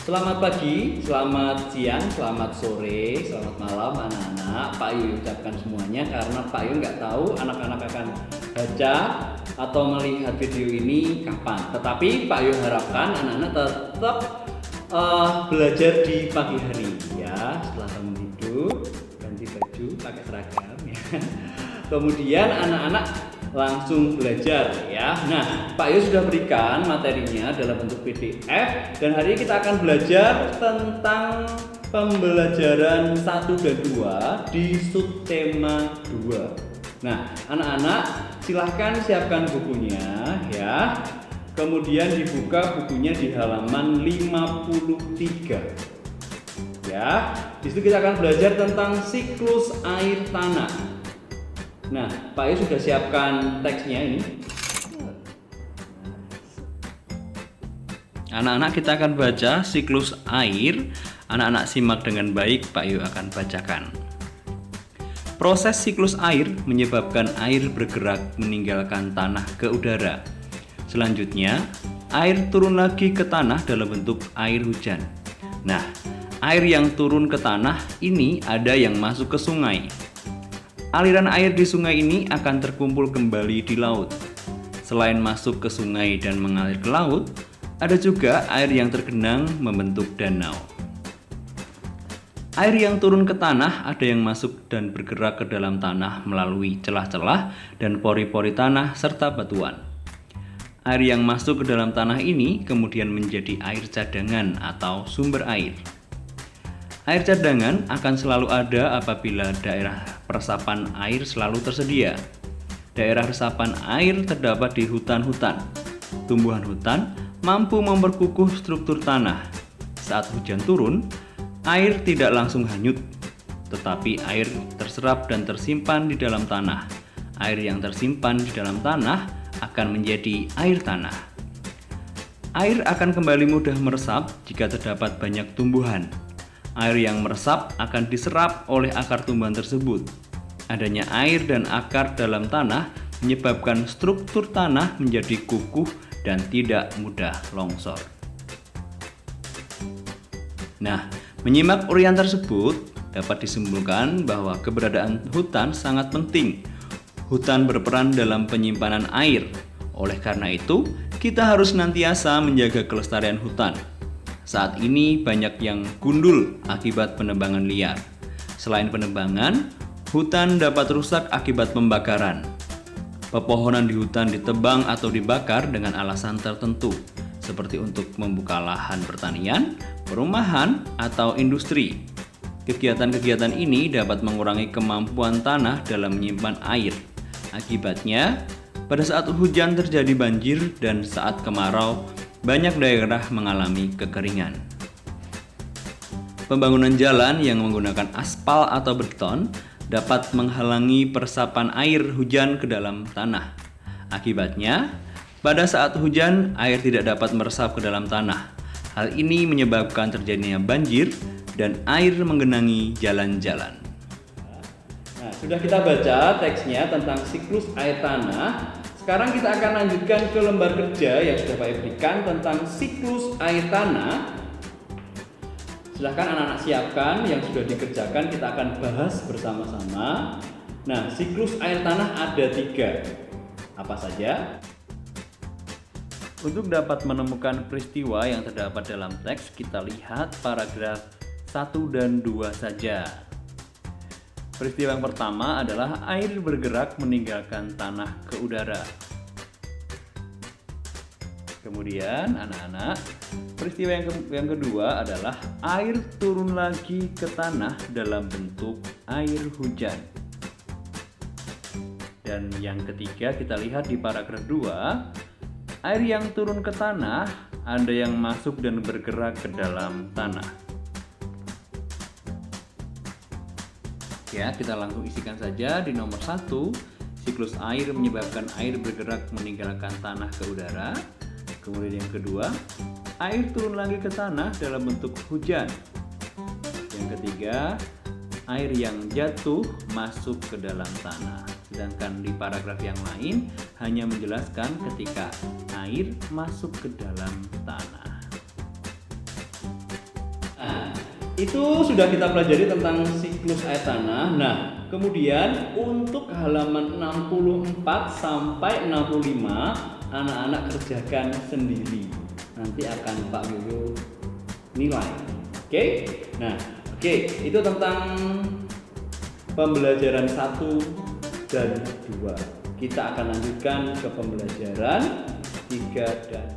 Selamat pagi, selamat siang, selamat sore, selamat malam anak-anak. Pak Yu ucapkan semuanya karena Pak Yu nggak tahu anak-anak akan baca atau melihat video ini kapan. Tetapi Pak Yu harapkan anak-anak tetap belajar di pagi hari ya. Setelah bangun tidur, ganti baju, pakai seragam ya. Kemudian anak-anak langsung belajar ya. Nah, Pak Yo sudah berikan materinya dalam bentuk PDF dan hari ini kita akan belajar tentang pembelajaran 1 dan 2 di subtema 2. Nah, anak-anak silahkan siapkan bukunya ya. Kemudian dibuka bukunya di halaman 53. Ya, di situ kita akan belajar tentang siklus air tanah. Nah, Pak Yu sudah siapkan teksnya ini. Anak-anak kita akan baca siklus air. Anak-anak simak dengan baik, Pak Yu akan bacakan. Proses siklus air menyebabkan air bergerak meninggalkan tanah ke udara. Selanjutnya, air turun lagi ke tanah dalam bentuk air hujan. Nah, air yang turun ke tanah ini ada yang masuk ke sungai. Aliran air di sungai ini akan terkumpul kembali di laut. Selain masuk ke sungai dan mengalir ke laut, ada juga air yang tergenang membentuk danau. Air yang turun ke tanah ada yang masuk dan bergerak ke dalam tanah melalui celah-celah dan pori-pori tanah serta batuan. Air yang masuk ke dalam tanah ini kemudian menjadi air cadangan atau sumber air. Air cadangan akan selalu ada apabila daerah resapan air selalu tersedia. Daerah resapan air terdapat di hutan-hutan. Tumbuhan hutan mampu memperkukuh struktur tanah. Saat hujan turun, air tidak langsung hanyut, tetapi air terserap dan tersimpan di dalam tanah. Air yang tersimpan di dalam tanah akan menjadi air tanah. Air akan kembali mudah meresap jika terdapat banyak tumbuhan. Air yang meresap akan diserap oleh akar tumbuhan tersebut. Adanya air dan akar dalam tanah menyebabkan struktur tanah menjadi kukuh dan tidak mudah longsor. Nah, menyimak uraian tersebut dapat disimpulkan bahwa keberadaan hutan sangat penting. Hutan berperan dalam penyimpanan air. Oleh karena itu, kita harus senantiasa menjaga kelestarian hutan. Saat ini banyak yang gundul akibat penebangan liar. Selain penebangan, hutan dapat rusak akibat pembakaran. Pepohonan di hutan ditebang atau dibakar dengan alasan tertentu, seperti untuk membuka lahan pertanian, perumahan, atau industri. Kegiatan-kegiatan ini dapat mengurangi kemampuan tanah dalam menyimpan air. Akibatnya, pada saat hujan terjadi banjir dan saat kemarau, banyak daerah mengalami kekeringan. Pembangunan jalan yang menggunakan aspal atau beton dapat menghalangi peresapan air hujan ke dalam tanah. Akibatnya, pada saat hujan, air tidak dapat meresap ke dalam tanah. Hal ini menyebabkan terjadinya banjir dan air menggenangi jalan-jalan. Nah, sudah kita baca teksnya tentang siklus air tanah. Sekarang kita akan lanjutkan ke lembar kerja yang sudah Pak Yu berikan tentang siklus air tanah. Silahkan anak-anak siapkan yang sudah dikerjakan, kita akan bahas bersama-sama. Nah, siklus air tanah ada 3. Apa saja? Untuk dapat menemukan peristiwa yang terdapat dalam teks, kita lihat paragraf 1 dan 2 saja. Peristiwa yang pertama adalah air bergerak meninggalkan tanah ke udara. Kemudian anak-anak, peristiwa yang kedua adalah air turun lagi ke tanah dalam bentuk air hujan. Dan yang ketiga kita lihat di paragraf 2, air yang turun ke tanah ada yang masuk dan bergerak ke dalam tanah. Ya, kita langsung isikan saja di nomor 1. Siklus air menyebabkan air bergerak meninggalkan tanah ke udara. Kemudian yang kedua, air turun lagi ke tanah dalam bentuk hujan. Yang ketiga, air yang jatuh masuk ke dalam tanah. Sedangkan di paragraf yang lain hanya menjelaskan ketika air masuk ke dalam tanah. Itu sudah kita pelajari tentang siklus air tanah. Nah, kemudian untuk halaman 64 sampai 65 anak-anak kerjakan sendiri. Nanti akan Pak Yoyo nilai. Oke? Nah, itu tentang pembelajaran 1 dan 2. Kita akan lanjutkan ke pembelajaran 3 dan